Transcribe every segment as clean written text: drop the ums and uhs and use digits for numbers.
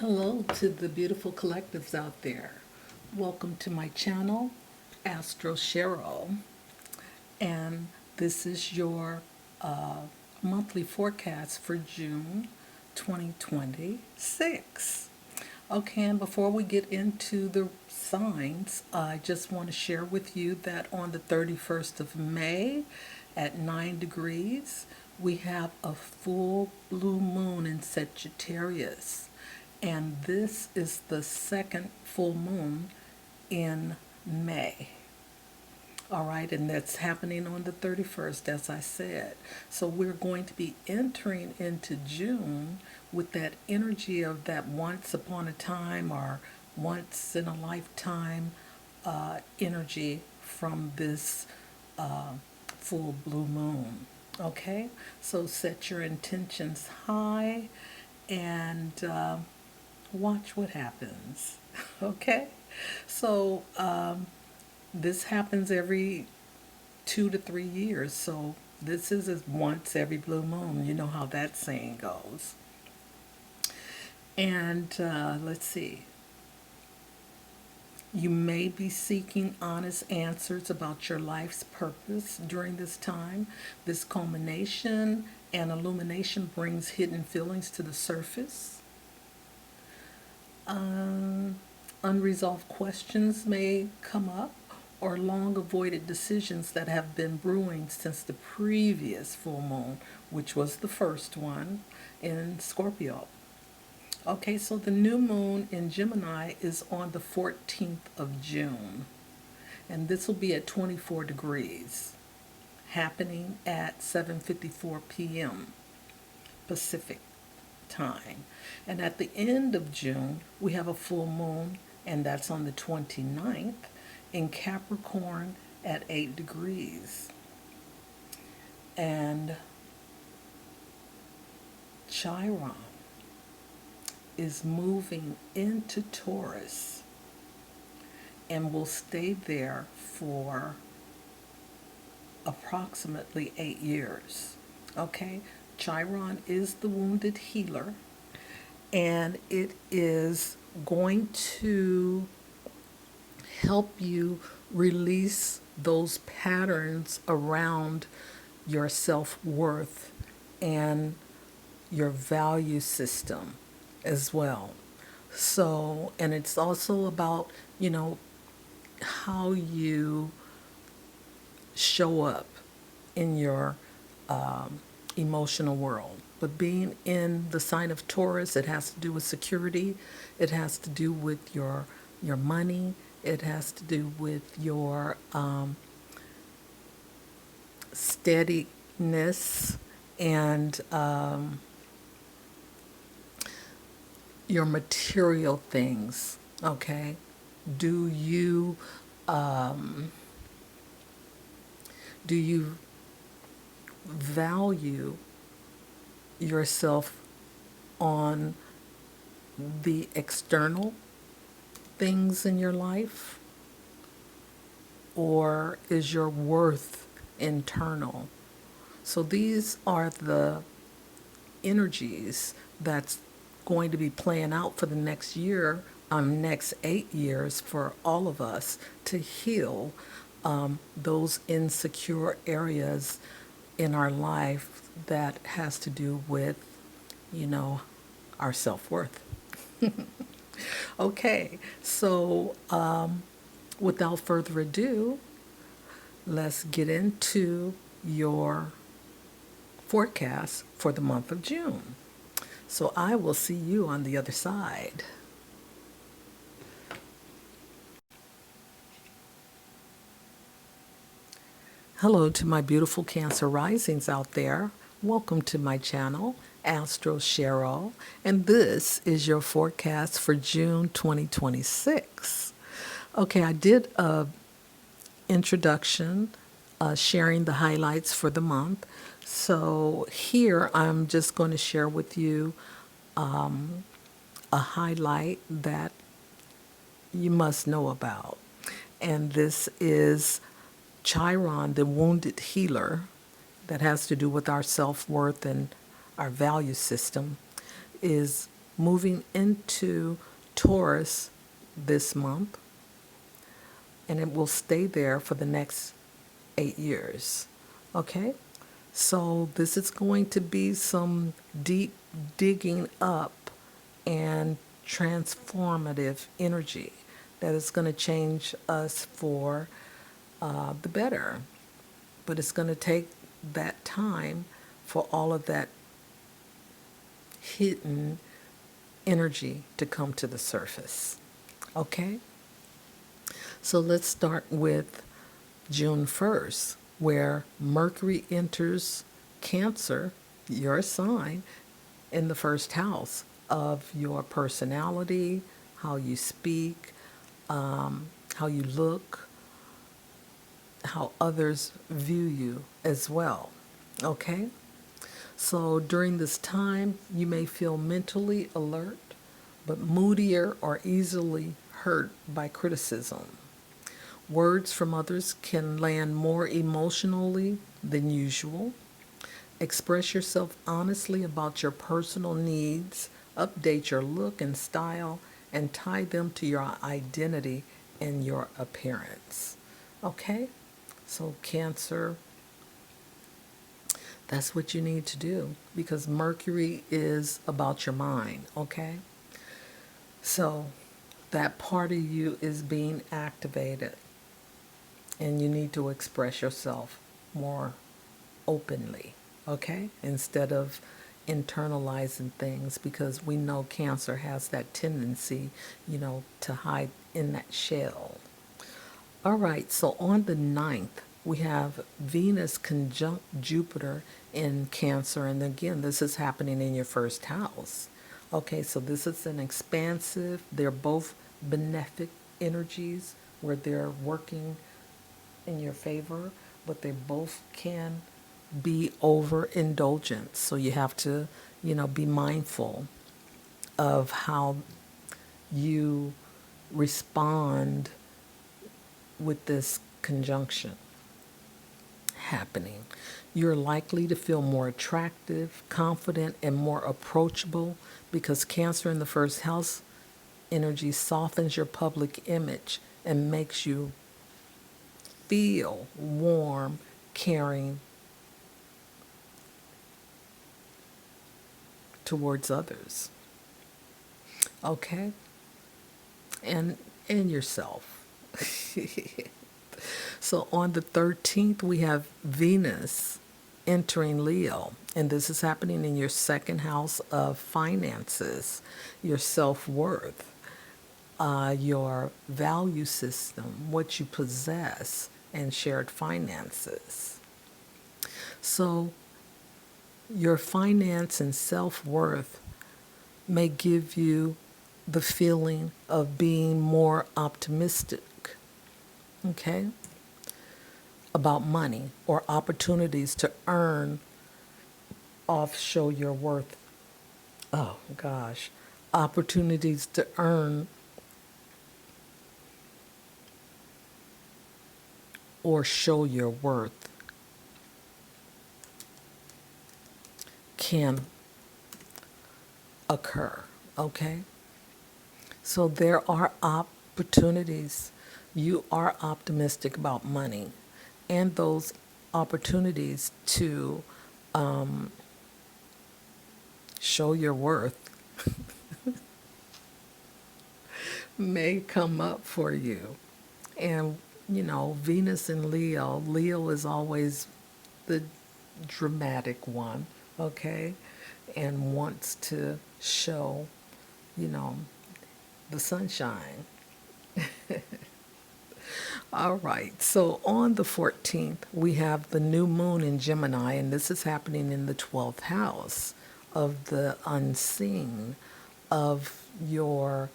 Hello to the beautiful collectives out there. Welcome to my channel, Astro, and this is your monthly forecast for June 2026. Okay, and before we get into the signs, I just want to share with you that on the 31st of May at 9 degrees, we have a full blue moon in Sagittarius. And this is the second full moon in May. All right, and that's happening on the 31st, as I said. So we're going to be entering into June with that energy of that once upon a time or once in a lifetime energy from this full blue moon. Okay, so set your intentions high and watch what happens. Okay, so this happens every 2 to 3 years. So this is once every blue moon. You know how that saying goes. And let's see. You may be seeking honest answers about your life's purpose during this time. This culmination and illumination brings hidden feelings to the surface. Unresolved questions may come up, or long avoided decisions that have been brewing since the previous full moon, which was the first one in Scorpio. Okay, so the new moon in Gemini is on the 14th of June, and this will be at 24 degrees, happening at 7:54 p.m. Pacific time. And at the end of June, we have a full moon, and that's on the 29th in Capricorn at 8 degrees. And Chiron is moving into Taurus and will stay there for approximately 8 years. Okay? Chiron is the wounded healer, and it is going to help you release those patterns around your self-worth and your value system as well. So, and it's also about, how you show up in your emotional world. But being in the sign of Taurus, it has to do with security. It has to do with your money. It has to do with your steadiness and your material things. Okay, do you do you value yourself on the external things in your life, or is your worth internal? So these are the energies that's going to be playing out for the next year, next 8 years for all of us to heal those insecure areas in our life that has to do with, our self-worth. Okay, so without further ado, let's get into your forecast for the month of June. So I will see you on the other side. Hello to my beautiful Cancer risings out there. Welcome to my channel, Astro, and this is your forecast for June 2026. Okay, I did a introduction sharing the highlights for the month. So here I'm just going to share with you a highlight that you must know about. And this is Chiron, the wounded healer, that has to do with our self-worth and our value system, is moving into Taurus this month, and it will stay there for the next 8 years. Okay? So this is going to be some deep digging up and transformative energy that is going to change us for the better. But it's going to take that time for all of that hidden energy to come to the surface. Okay? So let's start with June 1st, where Mercury enters Cancer, your sign, in the first house of your personality, how you speak, how you look, how others view you as well. Okay? So during this time, you may feel mentally alert, but moodier or easily hurt by criticism. Words from others can land more emotionally than usual. Express yourself honestly about your personal needs, update your look and style, and tie them to your identity and your appearance. Okay? So, Cancer, that's what you need to do because Mercury is about your mind. Okay? So, that part of you is being activated, and you need to express yourself more openly, okay? Instead of internalizing things, because we know Cancer has that tendency, to hide in that shell. All right, so on the 9th, we have Venus conjunct Jupiter in Cancer. And again, this is happening in your first house. Okay, so this is an expansive, they're both benefic energies where they're working in your favor, but they both can be overindulgent. So you have to, be mindful of how you respond with this conjunction happening. You're likely to feel more attractive, confident, and more approachable because Cancer in the first house energy softens your public image and makes you feel warm, caring towards others. Okay? And yourself. So on the 13th, we have Venus entering Leo, and this is happening in your second house of finances, your self-worth, your value system, what you possess, and shared finances. So your finance and self-worth may give you the feeling of being more optimistic, okay, about money or opportunities to earn off show your worth. Oh gosh, opportunities to earn or show your worth can occur, okay? So there are opportunities. You are optimistic about money and those opportunities to show your worth may come up for you. And, Venus in Leo, Leo is always the dramatic one, okay? And wants to show, you know, the sunshine. All right, so on the 14th, we have the new moon in Gemini, and this is happening in the 12th house of the unseen, of your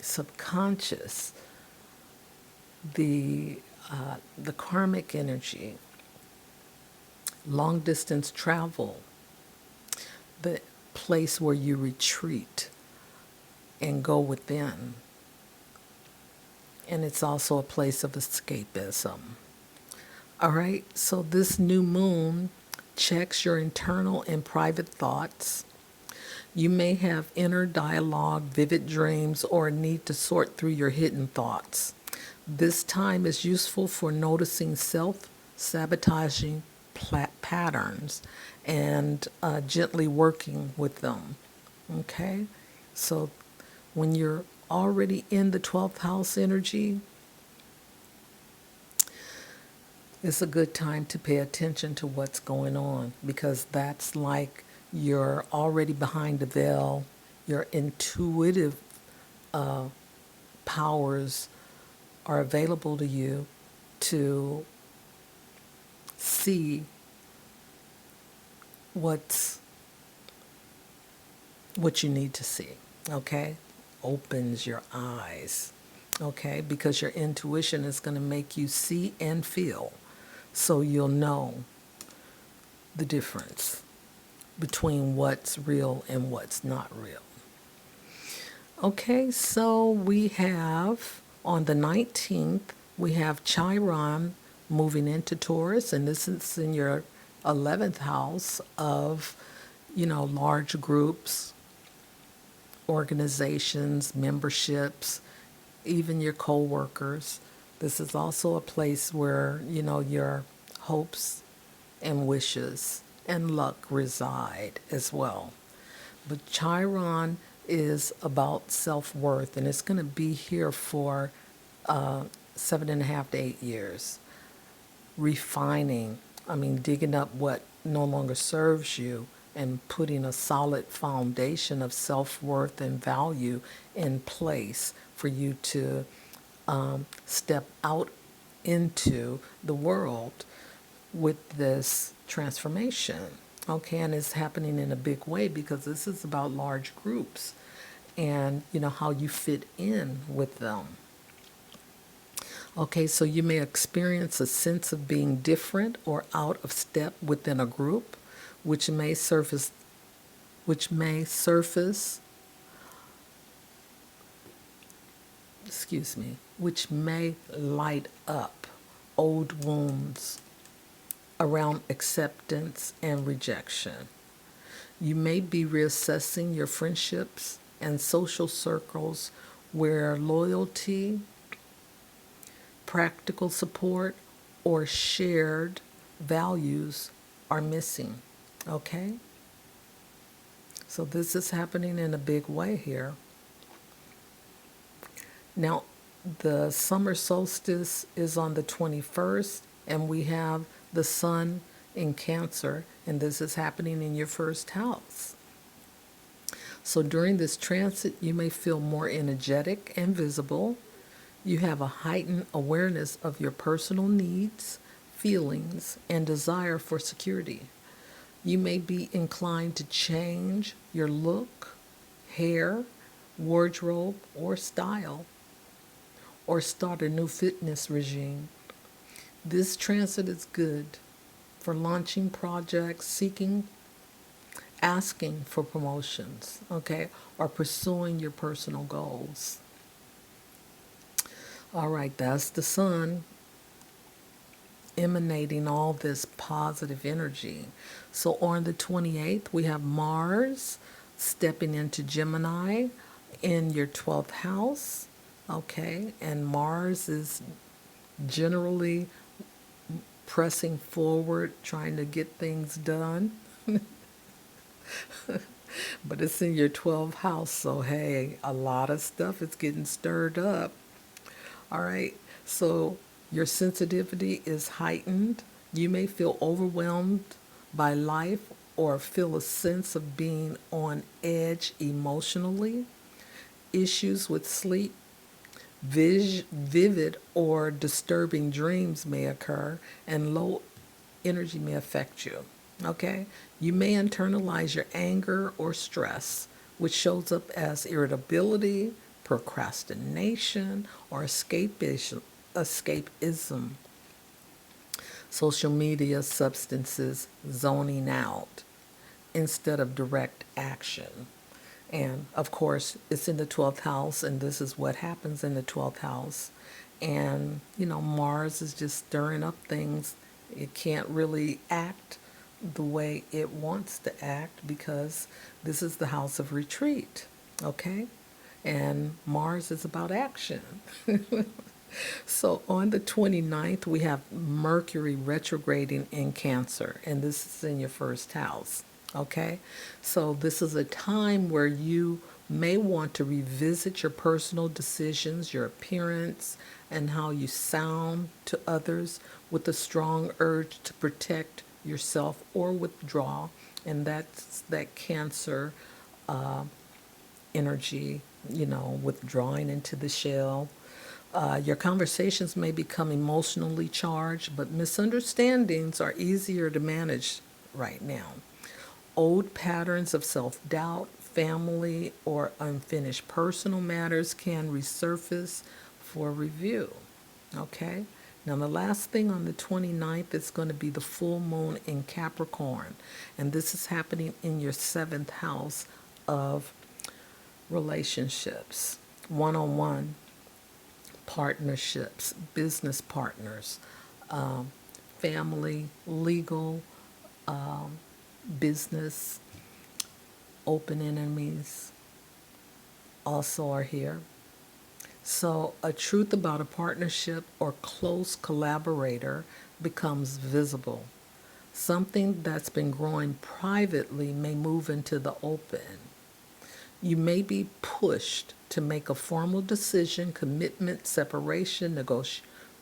subconscious, the karmic energy, long distance travel, the place where you retreat and go within. And it's also a place of escapism. All right, so this new moon checks your internal and private thoughts. You may have inner dialogue, vivid dreams, or a need to sort through your hidden thoughts. This time is useful for noticing self sabotaging patterns and gently working with them. Okay? So when you're already in the 12th house energy, it's a good time to pay attention to what's going on because that's like you're already behind the veil. Your intuitive powers are available to you to see what's what you need to see. Okay? Opens your eyes. Okay? Because your intuition is going to make you see and feel. So you'll know the difference between what's real and what's not real. Okay, so we have on the 19th, we have Chiron moving into Taurus, and this is in your 11th house of, large groups, organizations, memberships, even your co-workers. This is also a place where, your hopes and wishes and luck reside as well. But Chiron is about self-worth, and it's going to be here for 7.5 to 8 years. Refining, digging up what no longer serves you and putting a solid foundation of self-worth and value in place for you to step out into the world with this transformation. Okay, and it's happening in a big way because this is about large groups and how you fit in with them. Okay, so you may experience a sense of being different or out of step within a group, which may surface which may surface which may light up old wounds around acceptance and rejection. You may be reassessing your friendships and social circles where loyalty, practical support, or shared values are missing. Okay? So this is happening in a big way here. Now, the summer solstice is on the 21st, and we have the sun in Cancer, and this is happening in your first house. So during this transit, you may feel more energetic and visible. You have a heightened awareness of your personal needs, feelings, and desire for security. You may be inclined to change your look, hair, wardrobe, or style, or start a new fitness regime. This transit is good for launching projects, asking for promotions, okay, or pursuing your personal goals. All right, that's the sun emanating all this positive energy. So on the 28th, we have Mars stepping into Gemini in your 12th house, okay, and Mars is generally pressing forward, trying to get things done. But it's in your 12th house, so hey, a lot of stuff is getting stirred up. All right, so your sensitivity is heightened. You may feel overwhelmed by life or feel a sense of being on edge emotionally. Issues with sleep, vivid or disturbing dreams may occur, and low energy may affect you. Okay? You may internalize your anger or stress, which shows up as irritability, procrastination, or escapism. Social media, substances, zoning out instead of direct action. And of course, it's in the 12th house, and this is what happens in the 12th house. And, Mars is just stirring up things. It can't really act the way it wants to act because this is the house of retreat, okay? And Mars is about action. So on the 29th, we have Mercury retrograding in Cancer, and this is in your first house. Okay? So this is a time where you may want to revisit your personal decisions, your appearance, and how you sound to others with a strong urge to protect yourself or withdraw. And that's that Cancer energy, withdrawing into the shell. Your conversations may become emotionally charged, but misunderstandings are easier to manage right now. Old patterns of self doubt, family, or unfinished personal matters can resurface for review. Okay? Now, the last thing on the 29th is going to be the full moon in Capricorn, and this is happening in your seventh house of relationships, one on one partnerships, business partners, um, family, legal, business, open enemies also are here. So, a truth about a partnership or close collaborator becomes visible. Something that's been growing privately may move into the open. You may be pushed to make a formal decision, commitment, separation,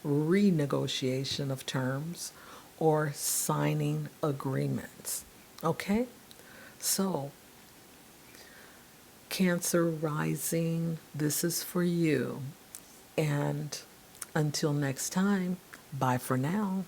renegotiation of terms, or signing agreements. Okay? So, Cancer rising, this is for you. And until next time, bye for now.